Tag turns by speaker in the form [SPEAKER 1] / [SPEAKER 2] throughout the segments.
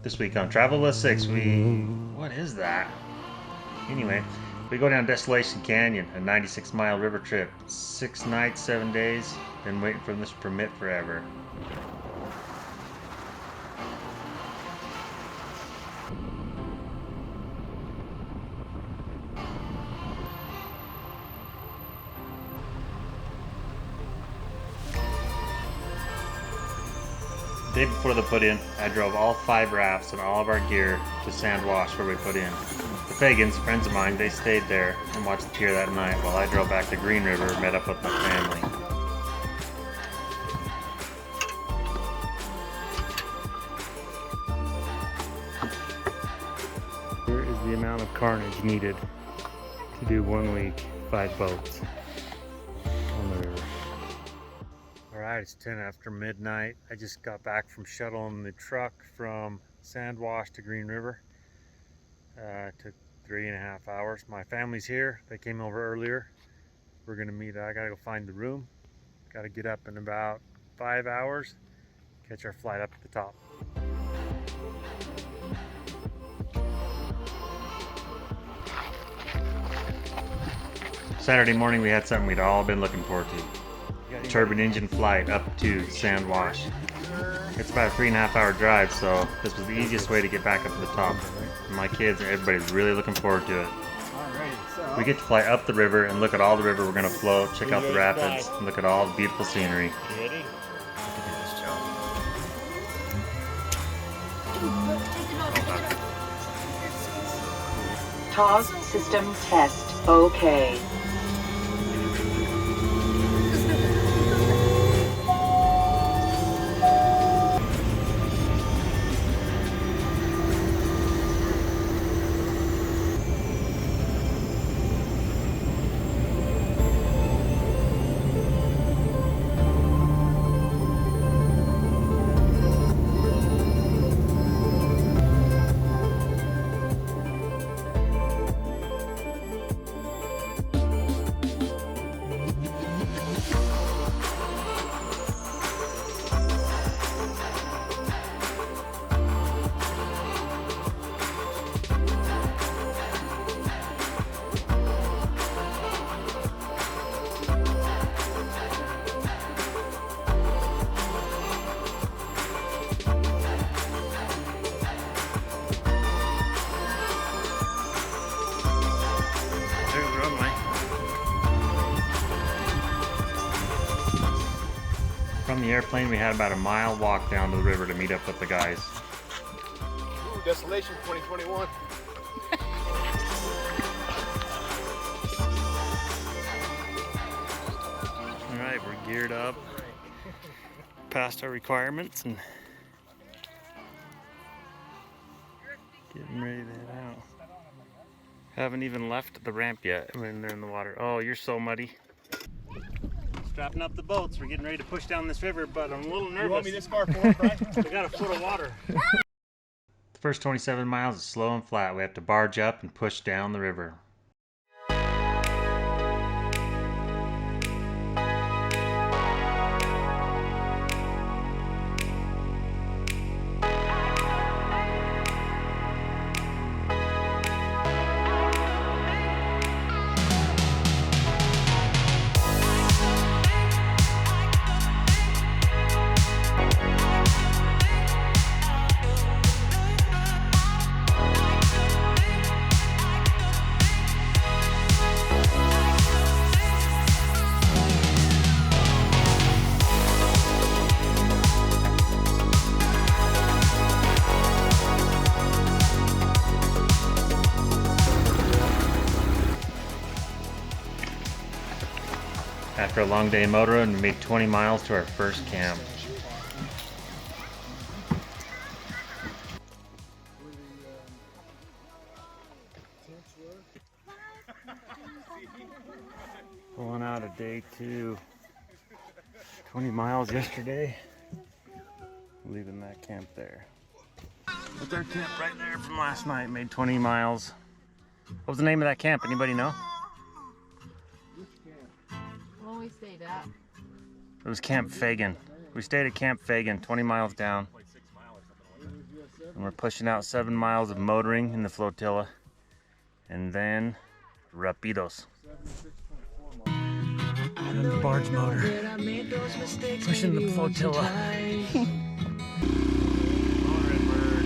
[SPEAKER 1] This week on Travel with Six, what is that? Anyway, we go down Desolation Canyon, a 96-mile river trip. 6 nights, 7 days. Been waiting for this permit forever. The day before the put-in, I drove all 5 rafts and all of our gear to Sand Wash where we put in. The Fagans, friends of mine, they stayed there and watched the pier that night while I drove back to Green River and met up with my family. Here is the amount of carnage needed to do 1 week, 5 boats on the river. Alright, it's 10 after midnight. I just got back from shuttling the truck from Sand Wash to Green River. Took 3.5 hours. My family's here. They came over earlier. We're gonna meet. I gotta go find the room. Gotta get up in about 5 hours. Catch our flight up at the top. Saturday morning we had something we'd all been looking forward to. Turbine engine flight up to Sand Wash. It's about a 3.5 hour drive, so this was the easiest way to get back up to the top. My kids and everybody's really looking forward to it. We get to fly up the river and look at all the river we're going to float, check out the rapids, and look at all the beautiful scenery.
[SPEAKER 2] TOS system test. Okay.
[SPEAKER 1] From the airplane, we had about a mile walk down to the river to meet up with the guys.
[SPEAKER 3] Ooh, Desolation 2021.
[SPEAKER 1] Alright, we're geared up, past our requirements, and getting ready to head out. Haven't even left the ramp yet when they're in the water. Oh, you're so muddy. Strapping up the boats. We're getting ready to push down this river, but I'm a little nervous.
[SPEAKER 3] You want me this far forward, Brian?
[SPEAKER 1] We got a foot of water. The first 27 miles is slow and flat. We have to barge up and push down the river. After a long day motoring, we made 20 miles to our first camp. Pulling out of day 2. 20 miles yesterday. Leaving that camp there. That's our camp right there from last night. Made 20 miles. What was the name of that camp? Anybody know?
[SPEAKER 4] Well, we stayed at.
[SPEAKER 1] It was Camp Fagan. We stayed at Camp Fagan, 20 miles down. And we're pushing out 7 miles of motoring in the flotilla. And then rapidos. The barge motor. Pushing the flotilla. Motoring, we're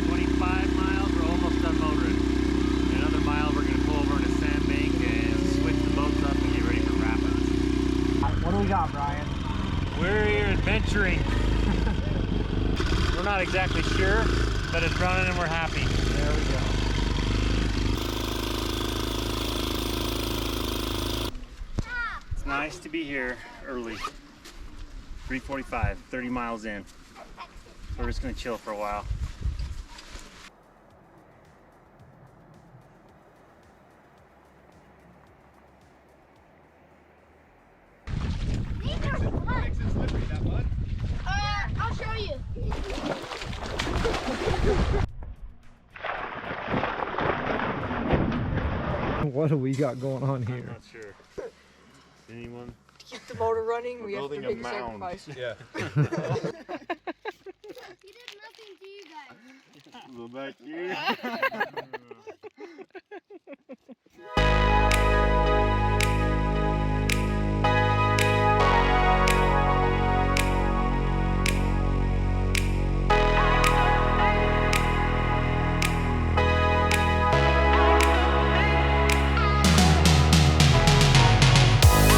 [SPEAKER 1] 25 miles, we're almost done motoring. In another mile, we're going to pull over in a sandbank and switch the boats up and get ready for rapids.
[SPEAKER 5] What do we got, Brian?
[SPEAKER 1] We're here adventuring. We're not exactly sure, but it's running and we're happy.
[SPEAKER 5] There we go.
[SPEAKER 1] It's nice to be here early. 3:45, 30 miles in. We're just going to chill for a while.
[SPEAKER 6] I'll show you.
[SPEAKER 5] What do we got going on
[SPEAKER 1] I'm
[SPEAKER 5] here?
[SPEAKER 1] not sure. Anyone?
[SPEAKER 7] Keep the motor running, we have to
[SPEAKER 3] building a
[SPEAKER 7] make a
[SPEAKER 3] mound.
[SPEAKER 7] sacrifice.
[SPEAKER 3] Yeah.
[SPEAKER 6] He did nothing to you guys.
[SPEAKER 3] A little back here.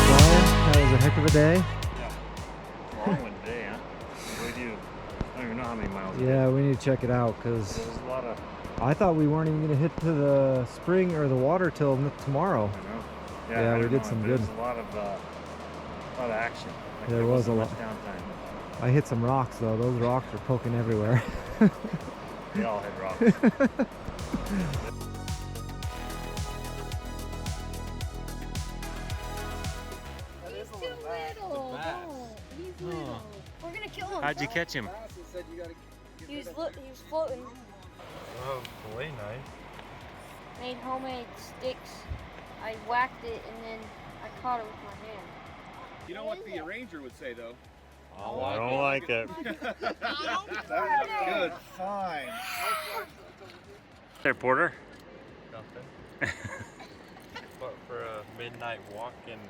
[SPEAKER 5] Brian, that was a heck of a day.
[SPEAKER 1] Long one today, huh? What do we do? I don't even know how many miles.
[SPEAKER 5] Yeah, we need to check it out because
[SPEAKER 1] There's a lot of.
[SPEAKER 5] I thought we weren't even going to hit to the spring or the water till tomorrow.
[SPEAKER 1] I know.
[SPEAKER 5] Yeah,
[SPEAKER 1] I
[SPEAKER 5] we
[SPEAKER 1] don't
[SPEAKER 5] did
[SPEAKER 1] know,
[SPEAKER 5] some
[SPEAKER 1] there's
[SPEAKER 5] good.
[SPEAKER 1] A lot of action. Like,
[SPEAKER 5] There was
[SPEAKER 1] wasn't
[SPEAKER 5] a
[SPEAKER 1] much
[SPEAKER 5] lot.
[SPEAKER 1] downtime.
[SPEAKER 5] I hit some rocks though. Those rocks are poking everywhere.
[SPEAKER 1] They all hit rocks.
[SPEAKER 6] He's too little. No, he's little. We're gonna kill him.
[SPEAKER 1] How'd you catch him?
[SPEAKER 6] He was floating.
[SPEAKER 3] Oh, fillet knife.
[SPEAKER 6] Made homemade sticks. I whacked it and then I caught it with my hand.
[SPEAKER 3] You know what the arranger would say though?
[SPEAKER 1] I don't like it.
[SPEAKER 3] Good. Fine.
[SPEAKER 1] There, Porter.
[SPEAKER 8] Nothing. But for a midnight walk and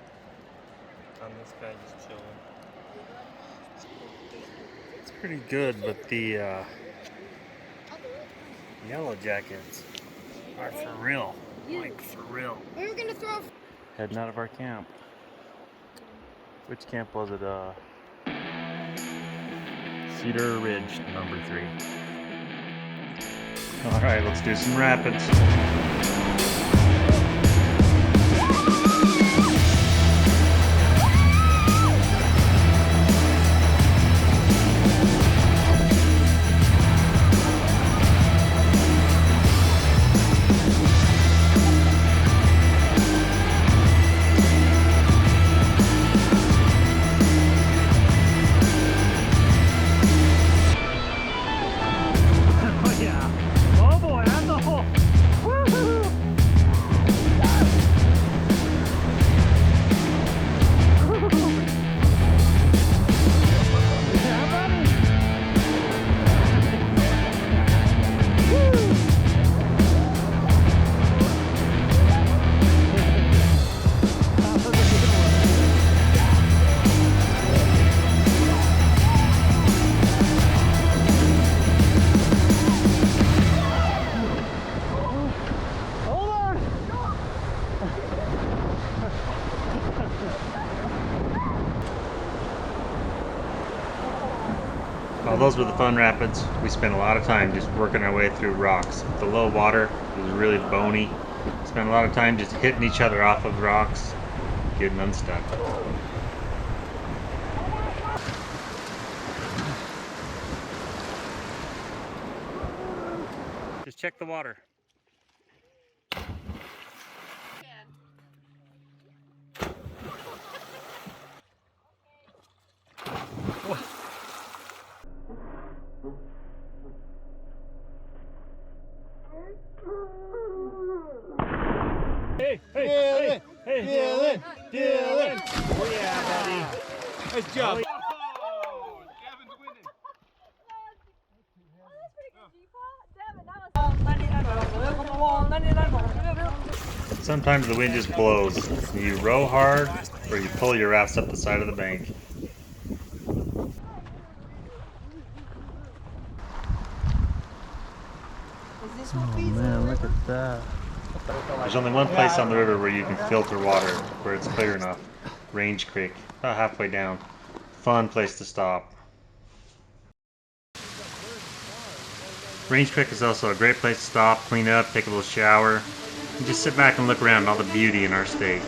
[SPEAKER 8] on this guy just chilling.
[SPEAKER 1] It's pretty good, but the yellow jackets are for real. Like for real.
[SPEAKER 6] We were gonna throw.
[SPEAKER 1] Heading out of our camp. Which camp was it? Cedar Ridge, number 3. All right, let's do some rapids. Oh yeah. Oh boy, that's a hole. Woohoo! Yeah, buddy. That was a good one. Hold on! Well, those were the fun rapids. We spent a lot of time just working our way through rocks. The low water was really bony. Spent a lot of time just hitting each other off of rocks, getting unstuck. Just check the water. Hey, hey, hey, hey, Dylan, Dylan. Oh yeah, buddy.
[SPEAKER 3] Nice job.
[SPEAKER 1] Oh,
[SPEAKER 3] Kevin's winning.
[SPEAKER 1] Sometimes the wind just blows. You row hard, or you pull your rafts up the side of the bank.
[SPEAKER 5] Oh man, look at that.
[SPEAKER 1] There's only one place on the river where you can filter water, where it's clear enough. Range Creek, about halfway down. Fun place to stop. Range Creek is also a great place to stop, clean up, take a little shower, and just sit back and look around at all the beauty in our state.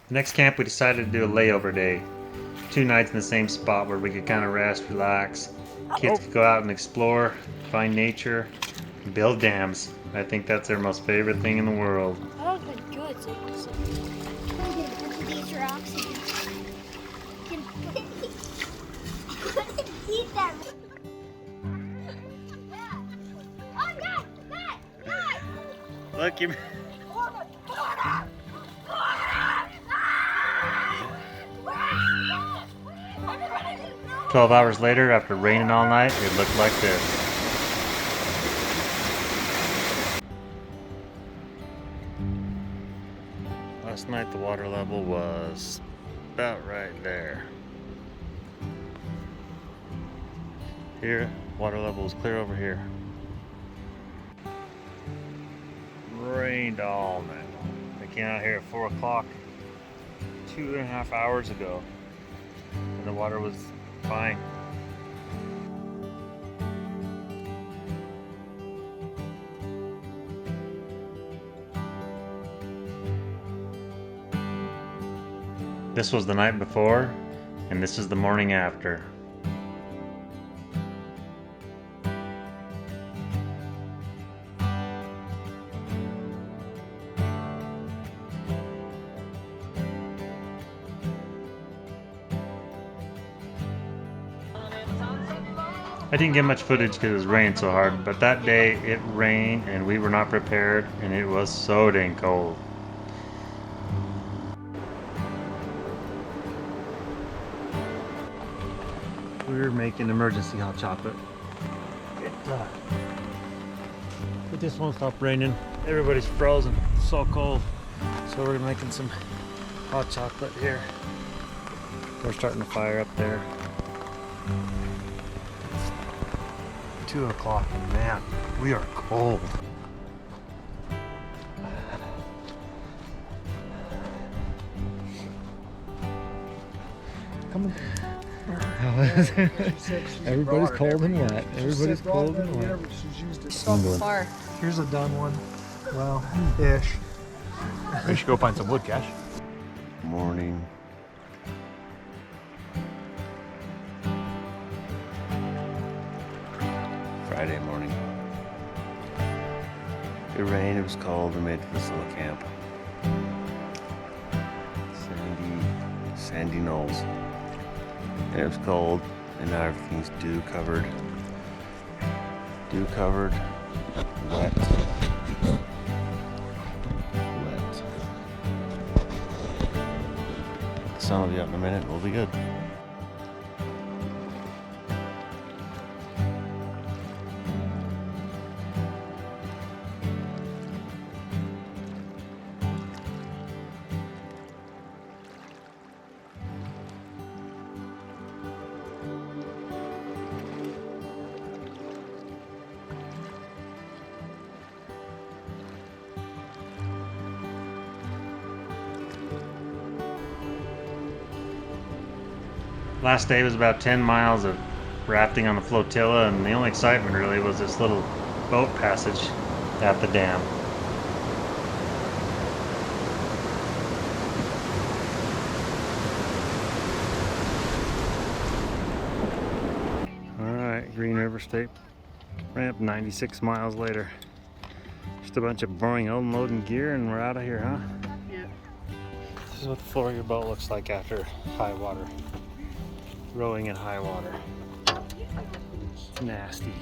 [SPEAKER 1] The next camp we decided to do a layover day. 2 nights in the same spot where we could kind of rest, relax. Kids could go out and explore, find nature, and build dams. I think that's their most favorite thing in the world.
[SPEAKER 6] That would have been good. So these are oxygen. Eat them. Oh, God!
[SPEAKER 1] Look, you. 12 hours later, after raining all night, it looked like this. Last night the water level was about right there. Here, water level is clear over here. Rained all night. I came out here at 4 o'clock 2.5 hours ago, and the water was fine. This was the night before, and this is the morning after. I didn't get much footage because it was raining so hard, but that day it rained and we were not prepared, and it was so dang cold. We were making emergency hot chocolate. It just won't stop raining. Everybody's frozen. It's so cold. So we're making some hot chocolate here. We're starting a fire up there. 2 o'clock, and man, we are cold.
[SPEAKER 5] Come on. Everybody's cold and wet. Everybody's cold and wet.
[SPEAKER 7] So far.
[SPEAKER 5] Here's a done one. Well, ish.
[SPEAKER 3] We should go find some wood, Cash.
[SPEAKER 9] Morning. Friday morning. It rained, it was cold, we made it to this little camp. Sandy knolls. And it was cold, and now everything's dew covered. Dew covered, wet. Wet. The sun will be up in a minute, we'll be good.
[SPEAKER 1] Last day was about 10 miles of rafting on the flotilla, and the only excitement really was this little boat passage at the dam. Alright, Green River State Ramp, 96 miles later. Just a bunch of boring unloading gear and we're out of here, huh?
[SPEAKER 4] Yeah.
[SPEAKER 1] This is what the floor of your boat looks like after high water. Rowing in high water. It's nasty.